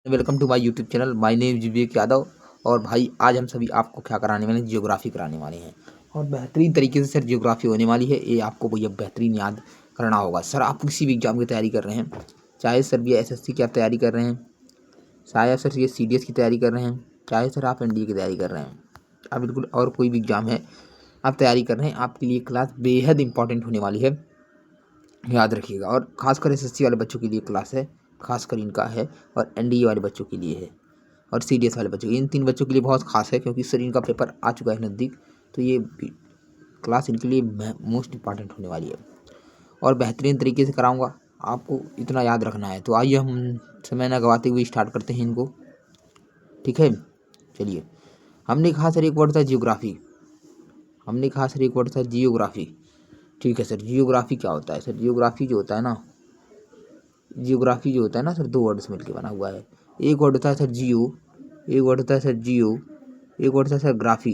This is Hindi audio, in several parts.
Welcome to my YouTube channel. My name Vivek Yadav. और भाई आज हम सभी आपको क्या कराने वाले हैं, जियोग्राफी कराने वाले हैं। और बेहतरीन तरीके से सर जियोग्राफी होने वाली है। ये आपको भैया बेहतरीन याद करना होगा। सर आप किसी भी एग्जाम की तैयारी कर रहे हैं, चाहे सर ये एसएससी की आप तैयारी कर रहे हैं, चाहे सर ये सीडीएस की तैयारी कर रहे हैं, चाहे सर आप एनडीए की तैयारी कर रहे हैं, आप बिल्कुल और कोई भी एग्जाम है आप तैयारी कर रहे हैं, आपके लिए क्लास बेहद इंपॉर्टेंट होने वाली है, याद रखिएगा। और खासकर एसएससी वाले बच्चों के लिए क्लास है, खासकर इनका है। और एनडीए वाले बच्चों के लिए है, और सीडीएस वाले बच्चों, इन तीन बच्चों के लिए बहुत खास है, क्योंकि सर इनका पेपर आ चुका है नज़दीक। तो ये क्लास इनके लिए मोस्ट इम्पॉर्टेंट होने वाली है और बेहतरीन तरीके से कराऊंगा। आपको इतना याद रखना है। तो आइए हम समय न गवाते हुए स्टार्ट करते हैं इनको। ठीक है, चलिए। हमने कहा सर एक वर्ड था जियोग्राफी, हमने कहा सर एक वर्ड था जियोग्राफी। ठीक है सर, जियोग्राफी क्या होता है? सर जियोग्राफी जो होता है ना, जियोग्राफी जो होता है ना सर, दो वर्ड से मिलकर बना हुआ है। एक वर्ड होता है सर जियो, एक वर्ड होता है सर जियो, एक वर्ड होता है सर ग्राफी।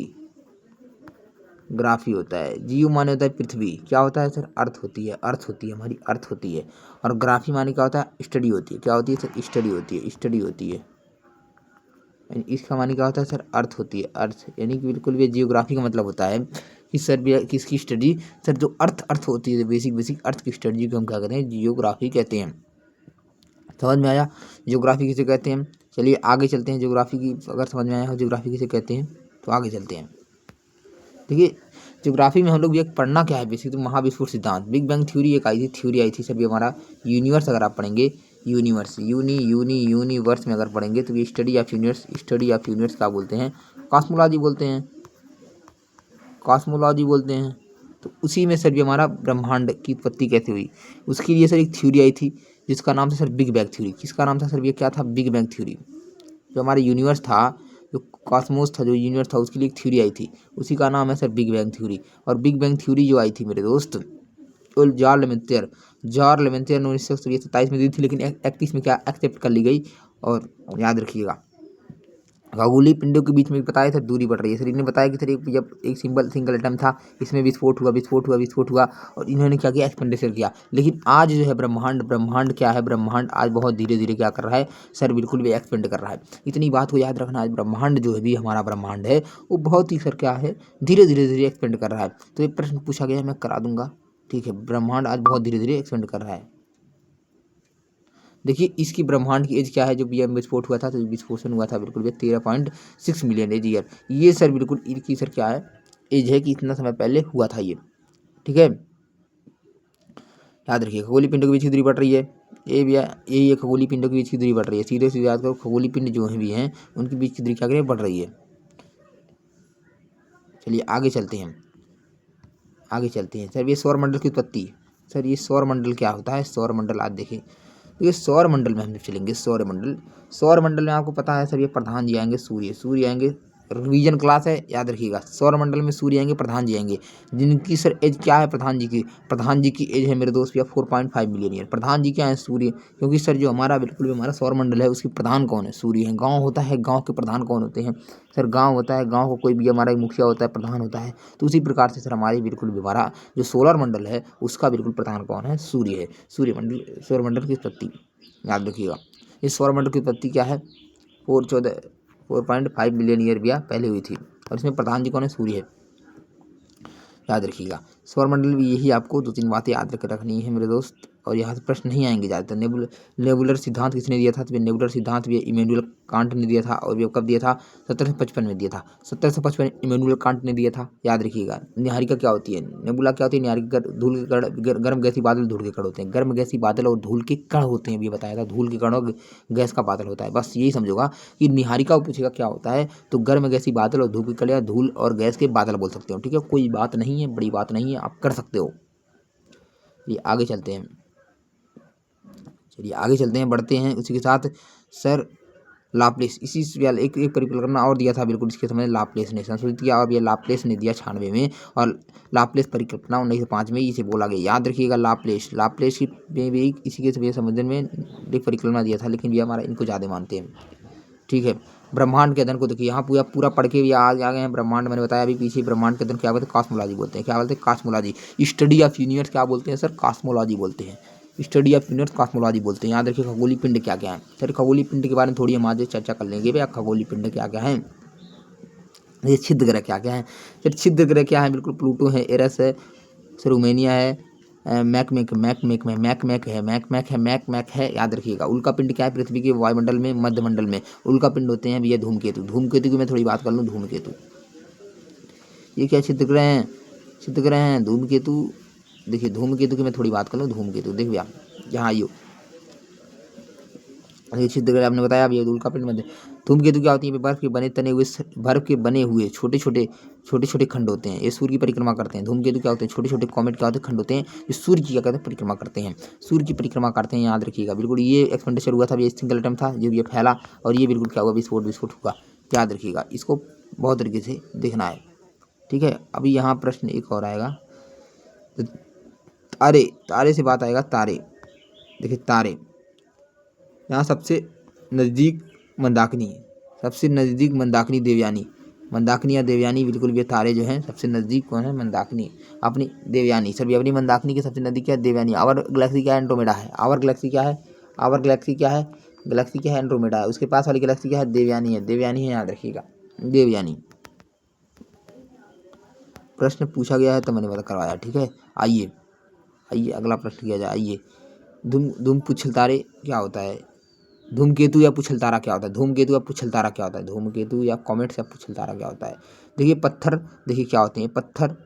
ग्राफी होता है, जियो माने होता है पृथ्वी, क्या होता है सर? अर्थ होती है, अर्थ होती है, हमारी अर्थ होती है। और ग्राफी माने क्या होता है? स्टडी होती है। क्या होती है सर? स्टडी होती है, स्टडी होती है। इसका माने क्या होता है सर? अर्थ होती है, अर्थ। यानी कि बिल्कुल भी जियोग्राफी का मतलब होता है कि सर भी किसकी स्टडी? सर जो अर्थ अर्थ होती है, बेसिक बेसिक अर्थ की स्टडी को हम क्या कहते हैं? जियोग्राफी कहते हैं। समझ में आया जियोग्राफी किसे कहते हैं? चलिए आगे चलते हैं। जियोग्राफी की अगर समझ में आया हो जियोग्राफी किसे कहते हैं, तो आगे चलते हैं। देखिए जियोग्राफी में हम लोग ये पढ़ना क्या है बेसिक, तो महाविश्व सिद्धांत, बिग बैंग थ्योरी एक आई थी, थ्योरी आई थी सर। ये हमारा यूनिवर्स अगर आप पढ़ेंगे, यूनिवर्स यूनिवर्स में अगर पढ़ेंगे तो ये study of universe, study of universe क्या बोलते हैं? कॉस्मोलॉजी बोलते हैं, कॉस्मोलॉजी बोलते हैं। तो उसी में सर भी हमारा ब्रह्मांड की उत्पत्ति कैसे हुई, उसके लिए सर एक थ्योरी आई थी जिसका नाम था सर बिग बैंग थ्योरी। किसका नाम था सर? ये क्या था? Big bang theory. जो हमारा यूनिवर्स था, जो कॉस्मोस था, जो यूनिवर्स था, उसके लिए एक थ्योरी आई थी, उसी का नाम है सर बिग बैंग थ्योरी। और बिग बैंग थ्योरी जो आई थी मेरे दोस्त, जॉर्ज लेमेंथियर ने 1927 में दी थी, लेकिन 31 में क्या एक्सेप्ट कर ली गई। और याद रखिएगा, खगोलीय पिंडों के बीच में बताया था दूरी बढ़ रही है। सर इन्होंने बताया कि सर जब एक सिंगल एटम था, इसमें विस्फोट हुआ और इन्होंने क्या किया? एक्सपेंडिचर किया। लेकिन आज जो है ब्रह्मांड क्या है? ब्रह्मांड आज बहुत धीरे धीरे क्या कर रहा है सर? बिल्कुल भी एक्सपेंड कर रहा है। इतनी बात को याद रखना, आज ब्रह्मांड जो है भी हमारा ब्रह्मांड है, वो बहुत ही सर क्या है? धीरे धीरे एक्सपेंड कर रहा है। तो एक प्रश्न पूछा गया, मैं करा दूंगा। ठीक है, ब्रह्मांड आज बहुत धीरे धीरे एक्सपेंड कर रहा है। देखिए इसकी ब्रह्मांड की एज क्या है? जो बीएम विस्फोट हुआ था, तो विस्फोटन हुआ था बिल्कुल भी 13.6 मिलियन एज ईयर। ये सर बिल्कुल इनकी सर क्या है? एज है कि इतना समय पहले हुआ था ये। ठीक है, याद रखिए। खगोलीय पिंडों के बीच की दूरी बढ़ रही है, ये भी यही है, खगोलीय पिंडों के बीच की दूरी बढ़ रही है। सीधे सीधे याद करो, खगोलीय पिंड जो है भी हैं, उनके बीच की दूरी क्या करें? बढ़ रही है। चलिए आगे चलते हैं, आगे चलते हैं। सर ये सौरमंडल की उत्पत्ति, सर ये सौरमंडल क्या होता है? सौरमंडल आज देखें, तो ये सौरमंडल में हम चलेंगे। सौरमंडल में आपको पता है सर, ये प्रधान जी आएंगे, सूर्य आएंगे। रिवीजन क्लास है, याद रखिएगा। सौरमंडल में सूर्य आएंगे, प्रधान जी आएंगे, जिनकी सर एज क्या है? प्रधान जी की, प्रधान जी की एज है मेरे दोस्त भैया 4.5 मिलियन ईयर। प्रधान जी क्या है? सूर्य। क्योंकि सर जो हमारा बिल्कुल भी हमारा सौरमंडल है, उसकी प्रधान कौन है? सूर्य है। गाँव होता है, गाँव के प्रधान कौन होते हैं? सर गाँव होता है, गाँव को कोई भी हमारा मुखिया होता है, प्रधान होता है। तो उसी प्रकार से सर हमारी बिल्कुल भी हमारा जो सोलर मंडल है, उसका बिल्कुल प्रधान कौन है? सूर्य है। सौरमंडल की उत्पत्ति याद रखिएगा। इस सौरमंडल की उत्पत्ति क्या है? 4.5 मिलियन ईयर भी पहले हुई थी, और इसमें प्रधान जी कौन है? सूर्य है, याद रखिएगा। सौरमंडल में यही आपको दो तीन बातें याद रखनी है मेरे दोस्त, और यहाँ से प्रश्न नहीं आएंगे ज़्यादातर। नेबुलर सिद्धांत किसने दिया था? तो नेबुलर सिद्धांत भी इमैनुअल कांट ने दिया था, और ये कब दिया था? 1755 में दिया था। 1755 इमैनुअल कांट ने दिया था, याद रखिएगा। निहारिका क्या होती है? नेबुला क्या होती है? निहारिका धूल के कण, गर्म गैसी बादल, धूल के कण होते हैं। गर्म गैसी बादल और धूल के कण होते हैं, ये बताया था। धूल के कण और गैस का बादल होता है, बस यही समझोगा कि निहारिका पूछेगा क्या होता है, तो गर्म गैसी बादल और धूल के कण या धूल और गैस के बादल बोल सकते हो। ठीक है, कोई बात नहीं है, बड़ी बात नहीं है, आप कर सकते हो। ये आगे चलते हैं, चलिए आगे चलते हैं, बढ़ते हैं उसी के साथ। सर लाप्लेस, इसी एक परिकल्पना और दिया था बिल्कुल इसके समय, लाप्लेस ने संशोधित किया, और ये लाप्लेस ने दिया 96 में, और लाप्लेस परिकल्पना 1905 में इसे बोला गया। याद रखिएगा, लाप्लेस की में भी इसी के समय समझने में एक परिकल्पना दिया था, लेकिन ये हमारा इनको ज़्यादा मानते हैं। ठीक है, ब्रह्मांड के अध्ययन को देखिए, यहाँ पूरा पढ़ के भी आ गए हैं। ब्रह्मांड मैंने बताया अभी पीछे, ब्रह्मांड के अध्ययन क्या बोलते हैं? कॉस्मोलॉजी बोलते हैं। क्या बोलते हैं? कॉस्मोलॉजी। स्टडी ऑफ यूनिवर्स क्या बोलते हैं सर? कॉस्मोलॉजी बोलते हैं। स्टडी ऑफ यूनिवर्स कॉस्मोलॉजी बोलते हैं। याद रखिए खगोलीय पिंड क्या क्या है। सर खगोलीय पिंड के बारे में थोड़ी हम आज चर्चा कर लेंगे भैया, खगोलीय पिंड क्या क्या है, ये छिद्र ग्रह क्या क्या है। फिर छिद्र ग्रह क्या है, बिल्कुल प्लूटो है, एरस है, रोमेनिया है, मैक है। याद रखिएगा उल्का पिंड क्या है, पृथ्वी के वायुमंडल में मध्यमंडल में उल्का पिंड होते हैं भैया धूमकेतु। धूमकेतु की मैं थोड़ी बात कर लूँ, धूमकेतु ये क्या छिद्र ग्रह हैं, छिद्र ग्रह हैं धूमकेतु। देखिए धूमकेतु की मैं थोड़ी बात कर लूँ, धूमकेतु देख भैया यहाँ आइयो, छिद्र ग्रह आपने बताया भैया उल्का पिंड मध्य। धूमकेतु क्या होती है, बर्फ के बने हुए छोटे छोटे खंड होते हैं, ये सूर्य की परिक्रमा करते हैं। धूमकेतु क्या होते हैं, छोटे छोटे कॉमेट क्या होते हैं, खंड होते हैं, ये सूर्य की क्या करते हैं, परिक्रमा करते हैं, सूर्य की परिक्रमा करते हैं। याद रखिएगा बिल्कुल, ये एक्सपेंडिचर हुआ था, ये सिंगल एटम था जब ये फैला और ये बिल्कुल क्या हुआ, विस्फोट हुआ। याद रखिएगा, इसको बहुत तरीके से देखना है, ठीक है। अभी यहाँ प्रश्न एक और आएगा, तारे से बात आएगा, तारे देखिए तारे, यहाँ सबसे नज़दीक मंदाकिनी, सबसे नज़दीक मंदाकिनी देवयानी, मंदाकिनी या देवयानी, बिल्कुल ये तारे जो हैं सबसे नज़दीक कौन है, मंदाकिनी अपनी देवयानी। सर भी अपनी मंदाकिनी के सबसे नज़दीक क्या है, देवयानी। आवर गैलेक्सी क्या है, एंड्रोमेडा है। आवर गैलेक्सी क्या है, गैलेक्सी क्या है, एंड्रोमेडा है। उसके पास वाली गैलेक्सी क्या है, देवयानी है, देवयानी है, याद रखिएगा देवयानी। प्रश्न पूछा गया है तो मैंने बता करवाया, ठीक है। आइए अगला प्रश्न किया जाए। आइए धूम पुच्छल तारे क्या होता है, धूमकेतु या पुच्छल तारा क्या होता है, धूमकेतु या पुच्छल तारा क्या होता है, धूमकेतु या कॉमेट या पुच्छल तारा क्या होता है। देखिए पत्थर, देखिए क्या होते हैं, पत्थर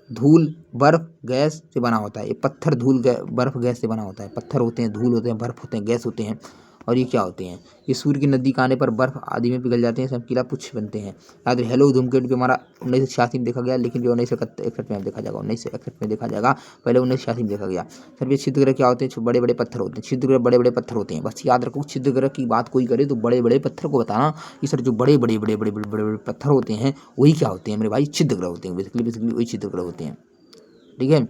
धूल बर्फ गैस से बना होता है। ये पत्थर धूल बर्फ गैस से बना होता है। पत्थर होते हैं, धूल होते हैं, बर्फ होते हैं, गैस होते हैं। और ये क्या होते हैं, ये सूर्य की नज़दीक आने पर बर्फ आदि में पिघल जाते हैं, चमकीला पुच्छ बनते हैं। याद रहे हेलो धूमकेतु भी हमारा 1986 में देखा गया, लेकिन जो 1961 में देखा जाएगा, 1961 में देखा जाएगा, पहले 1986 में देखा गया। सर ये छिद्र ग्रह क्या होते हैं, बड़े बड़े पत्थर होते हैं, छिद्र ग्रह बड़े बड़े पत्थर होते हैं। बस याद रखो छिद्र ग्रह की बात कोई करे तो बड़े बड़े पत्थर को बताना कि सर जो बड़े बड़े पत्थर होते हैं वही क्या होते हैं मेरे भाई, छिद्र ग्रह होते हैं। बेसिकली वही छिद्र ग्रह होते हैं, ठीक है।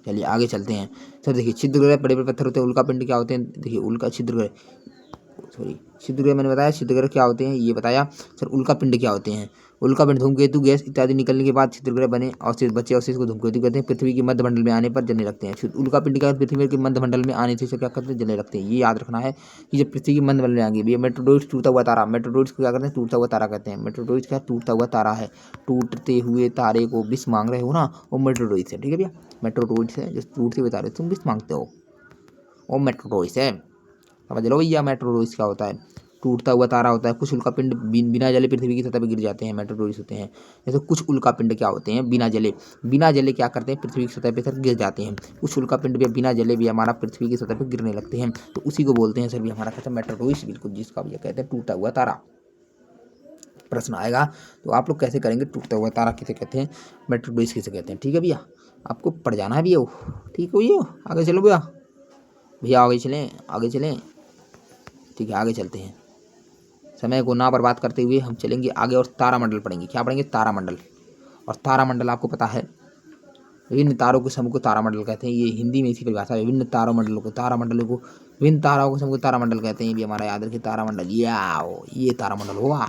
चलिए आगे चलते हैं। सर देखिए छिद्र ग्रह बड़े बड़े पत्थर होते हैं, उल्का पिंड क्या होते हैं, देखिए उल्का छिद्र ग्रह, सॉरी छिद्र ग्रह मैंने बताया, छिद्र ग्रह क्या होते हैं ये बताया। सर उल्का पिंड क्या होते हैं, उल्का पिंड धूमकेतु गैस इत्यादि निकलने के बाद छिद्र ग्रह बने अवशेष बचे, अवशेष को धूमकेतु कहते हैं। पृथ्वी के मध्यमंडल में आने पर जलने लगते हैं। उल्का पिंड का पृथ्वी के मध्यमंडल में आने से क्या करते हैं, जलने लगते हैं। ये याद रखना है कि जब पृथ्वी के मध्यमंडल में आएंगे, मेट्रोडॉइड्स टूटा हुआ तारा, मेट्रोडॉइड्स को क्या करते हैं, टूटता हुआ तारा कहते हैं। मेट्रोडॉइड्स क्या टूटता हुआ तारा है, टूटते हुए तारे को विष मांग रहे हो ना, वो मेट्रोडॉइड्स है, ठीक है भैया। मेट्रोडॉइड्स है जो टूटते हुए तारे तुम विष मांगते हो, वो मेट्रोडॉइड्स है, समझ लो भैया। मेट्रोडॉइड्स क्या होता है, टूटता हुआ तारा होता है। कुछ उल्का पिंड बिना जले पृथ्वी की सतह पर गिर जाते हैं, मेट्रोडॉइड्स होते हैं। जैसे कुछ उल्का पिंड क्या होते हैं, बिना जले क्या करते हैं, पृथ्वी की सतह पर सर गिर जाते हैं। कुछ उल्का पिंड भी बिना जले भी हमारा पृथ्वी की सतह पर गिरने लगते हैं, तो उसी को बोलते हैं सर भी हमारा कहते हैं मेट्रोडॉइड्स, बिल्कुल जिसका भैया कहते हैं टूटा हुआ तारा। प्रश्न आएगा तो आप लोग कैसे करेंगे, टूटता हुआ तारा किसे कहते हैं, मेट्रोडॉइड्स किसे कहते हैं, ठीक है भैया। आपको पढ़ जाना है भैया, ठीक है भैया। आगे चलो भैया, आगे चलें, ठीक है आगे चलते हैं। समय को ना बर्बाद करते हुए हम चलेंगे आगे और तारामंडल पढ़ेंगे। क्या पढ़ेंगे, तारामंडल। और तारामंडल आपको पता है विभिन्न तारों के समूह को तारामंडल कहते हैं। ये हिंदी में इसी परिभाषा है, विभिन्न तारामंडलों को विभिन्न ताराओं के समूह को तारामंडल कहते हैं। ये भी हमारा याद रखिए, तारामंडल ये तारामंडल होगा,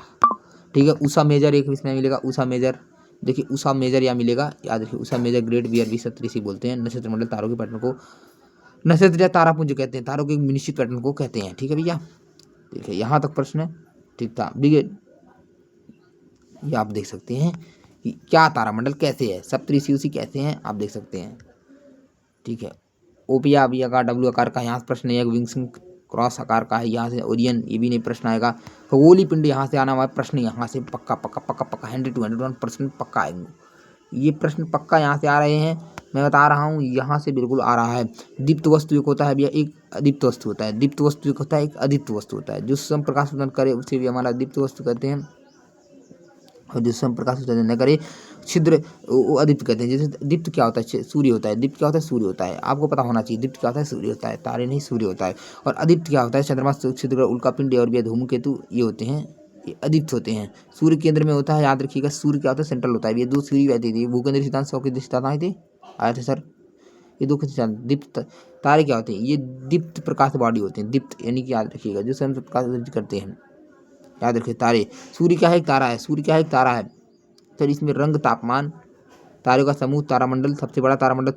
ठीक है। उषा मेजर एक इसमें मिलेगा, उषा मेजर, देखिए उषा मेजर या मिलेगा, याद रखिए उषा मेजर ग्रेट बियर विसतृषि बोलते हैं। नक्षत्र मंडल तारों के पैटर्न को नक्षत्र या तारापुंज कहते हैं, तारों के निश्चित पैटर्न को कहते हैं, ठीक है भैया। देखिए यहाँ तक प्रश्न है, ठीक था, ठीक है। ये आप देख सकते हैं कि क्या तारामंडल कैसे है, सप्तऋषि उसी कैसे हैं आप देख सकते हैं, ठीक है। ओपिया बी आकार डब्ल्यू आकार का यहाँ से प्रश्न है, विंग्सिंग क्रॉस आकार का है, यहाँ से ओरियन, ये भी नहीं प्रश्न आएगा। खगोलीय पिंड यहाँ से आना हुआ प्रश्न, यहाँ से पक्का 100 to 101% पक्का आएंगे। ये प्रश्न पक्का यहाँ से आ रहे हैं, मैं बता रहा हूँ, यहाँ से बिल्कुल आ रहा है। दीप्त वस्तु एक होता है भैया, एक अदीप्त वस्तु होता है। दीप्त वस्तु एक होता है, एक अदीप्त वस्तु होता है। जो स्वयं प्रकाश उत्पन्न करे उसे भी हमारा दीप्त वस्तु कहते हैं, और जो स्वयं प्रकाश उत्पन्न न करे छिद्र वो अदीप्त कहते हैं। जैसे दीप्त क्या होता है, सूर्य होता है। दीप्त क्या होता है, सूर्य होता है, आपको पता होना चाहिए। दीप्त क्या होता है, सूर्य होता है, तारे नहीं सूर्य होता है। और अदीप्त क्या होता है, चंद्रमा, छिद्र, उल्का पिंड और भी धूमकेतु, ये होते हैं, ये अदीप्त होते हैं। सूर्य केंद्र में होता है, याद रखिएगा। सूर्य क्या होता है, सेंट्रल होता है। ये दो सूर्य रहती थी, भूकेंद्र सिद्धांत, सौ के सिद्धांत आए थे सर, ये दो सिद्धांत। दीप्त तारे क्या होते हैं, ये दीप्त प्रकाश बॉडी होते हैं, दीप्त यानी कि याद रखिएगा जो स्वयं प्रकाश करते हैं, याद रखिए तारे। सूर्य क्या है, एक तारा है, सूर्य क्या है, एक तारा है। सर इसमें रंग, तापमान तारों का समूह तारामंडल, सबसे बड़ा तारामंडल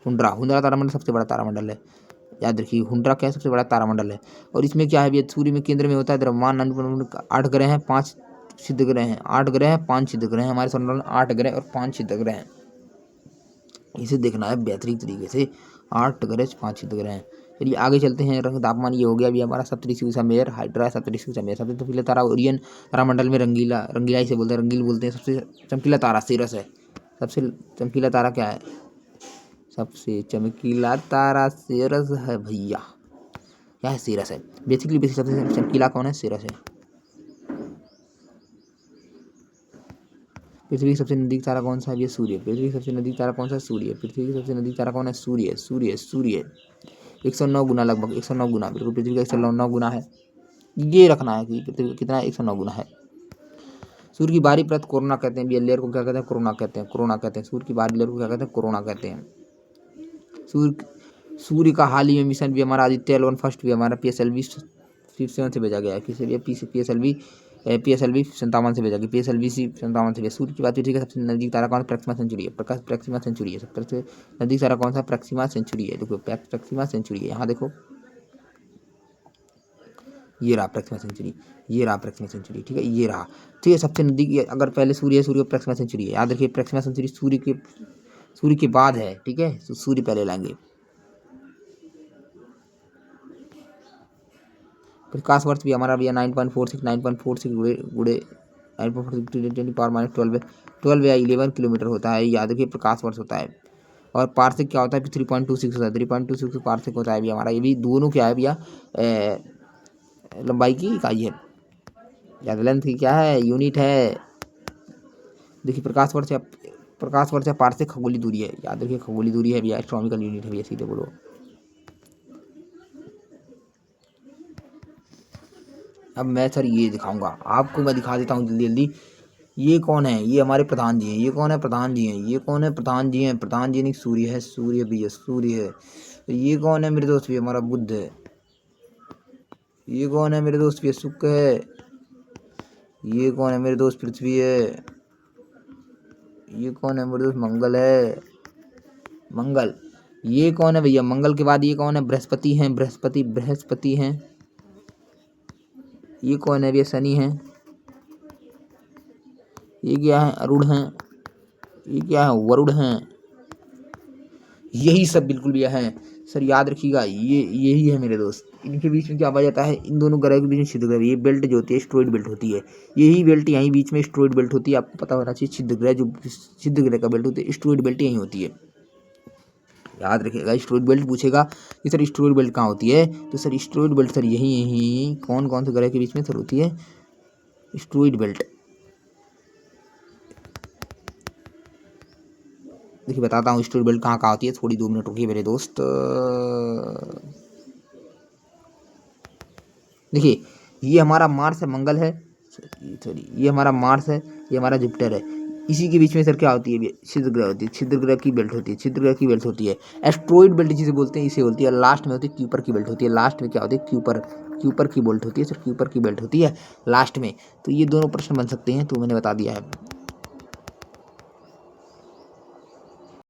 हुंड्रा, हुंड्रा तारामंडल सबसे बड़ा तारामंडल है। याद रखिए हुंड्रा क्या है, सबसे बड़ा तारामंडल है। और इसमें क्या है भैया, सूर्य में केंद्र में होता है द्रव्यमान, 8 ग्रह हैं 5 सिद्ध ग्रह हैं, 8 ग्रह हैं 5 सिद्ध ग्रह हैं। हमारे सौरमंडल में 8 ग्रह और 5 सिद्ध ग्रह हैं। इसे देखना है बेहतरीन तरीके से, 8 ग्रह 5 सिद्ध ग्रह हैं। चलिए आगे चलते हैं। रंग तापमान ये हो गया अभी हमारा सप्तऋषि समेर, हाइड्रा सप्तऋषि समेर। सबसे चमकीला तारा ओरियन, तारामंडल में रंगीला, रंगीला इसे बोलते हैं, रंगील बोलते हैं। सबसे चमकीला तारा सिरस है। सबसे चमकीला तारा क्या है, सबसे चमकीला तारा सिरस है भैया। क्या है, सिरस है। बेसिकली सबसे चमकीला कौन है, सिरस है। पृथ्वी की सबसे नजदीक तारा कौन सा है, ये सूर्य। पृथ्वी की सबसे नजदीक तारा कौन सा है, सूर्य। पृथ्वी की सबसे नजदीक तारा कौन है, सूर्य। सूर्य सूर्य 109 गुना, लगभग 109 गुना, बिल्कुल पृथ्वी का 109 गुना है। ये रखना है कि पृथ्वी कितना है, 109 गुना है। सूर्य की बाहरी परत कोरोना कहते हैं, लेयर को क्या कहते हैं, कोरोना कहते हैं, कोरोना कहते हैं। सूर्य की बाहरी लेयर को क्या कहते हैं, कोरोना कहते हैं। सूर्य का हाल ही में मिशन भी हमारा आदित्य L1 फर्स्ट भी हमारा PSLV 57 से भेजा गया है। PSLV 57 से भेजा गया, PSLV 57 से भेजा। सूर्य की बात पृथ्वी का सबसे नजदीक तारा कौन, प्रक्सिमा सेंचुरी है। प्रक्सिमा सेंचुरी है। सबसे नजदीक तारा कौन सा, प्रक्सिमा सेंचुरी है। देखो प्रक्सिमा सेंचुरी है, यहाँ देखो, ये रहा प्रक्सिमा सेंचुरी, ये रहा प्रक्सिमा सेंचुरी, ठीक है, ये रहा। ठीक है, सबसे नजदीक अगर पहले सूर्य है, सूर्य प्रक्सिमा सेंचुरी है। याद रखिए प्रक्सिमा सेंचुरी सूर्य के बाद है, ठीक है, तो सूर्य पहले लाएंगे। प्रकाश वर्ष भी हमारा भैया 9.46 गुड़े 9.46 पावर -12 या 11 किलोमीटर होता है। याद रखिए प्रकाश वर्ष होता है। और पार्सेक क्या होता है, 3.26 होता है। 3.26 पार्सेक होता है भैया हमारा। ये भी दोनों क्या है भैया, लंबाई की इकाई है। याद, लेंथ की क्या है, यूनिट है। देखिए प्रकाश वर्ष या पार्सेक खगोलीय दूरी है। याद रखिए खगोलीय दूरी है भैया, एस्ट्रोनॉमिकल यूनिट है भैया, सीधे बोलो। अब मैं सर ये दिखाऊंगा आपको, मैं दिखा देता हूँ जल्दी जल्दी। ये कौन है, ये हमारे प्रधान जी हैं। ये कौन है, प्रधान जी हैं। ये कौन है, प्रधान जी हैं। प्रधान जी नहीं, सूर्य है, सूर्य भैया, सूर्य है। ये कौन है मेरे दोस्त, भी हमारा बुध है। ये कौन है मेरे दोस्त, भी शुक्र है। ये कौन है मेरे दोस्त, पृथ्वी है। ये कौन है मेरे दोस्त, मंगल है, मंगल। ये कौन है भैया, मंगल के बाद ये कौन है, बृहस्पति हैं, बृहस्पति हैं। ये कौन है भैया, शनि है। ये क्या है, अरुण है। ये क्या है, वरुण है। यही सब बिल्कुल भैया है सर, याद रखिएगा। ये यही है मेरे दोस्त। इनके बीच में क्या पाया जाता है, इन दोनों ग्रह के बीच में छिद्र ग्रह। ये बेल्ट जो होती है एस्टेरॉयड बेल्ट होती है। यही बेल्ट यहीं बीच में एस्टेरॉयड बेल्ट होती है। आपको पता होना चाहिए, छिद्र ग्रह जो छिद्र ग्रह का बेल्ट होती है, एस्टेरॉयड बेल्ट यहीं होती है। याद रखिएगा, एस्टेरॉयड बेल्ट पूछेगा कि सर एस्टेरॉयड बेल्ट कहाँ होती है, तो सर एस्टेरॉयड बेल्ट सर यही कौन कौन से ग्रह के बीच में सर होती है, एस्टेरॉयड बेल्ट। देखिए बताता हूँ एस्टेरॉयड बेल्ट कहाँ कहाँ होती है, थोड़ी 2 मिनट रुकिए मेरे दोस्त। देखिए ये हमारा मार्स है, मंगल है, सॉरी ये हमारा मार्स है, ये हमारा जुपिटर है। इसी के बीच में सर क्या होती है, छिद्र ग्रह होती है। छिद्र ग्रह की बेल्ट होती है, छिद्र ग्रह की बेल्ट होती है। एस्टेरॉयड बेल्ट जिसे बोलते हैं, इसे होती है। लास्ट में होती है क्यूपर की बेल्ट होती है। लास्ट में क्या होती है, क्यूपर की बेल्ट होती है सर, क्यूपर की बेल्ट होती है लास्ट में। तो ये दोनों प्रश्न बन सकते हैं, तो मैंने बता दिया है।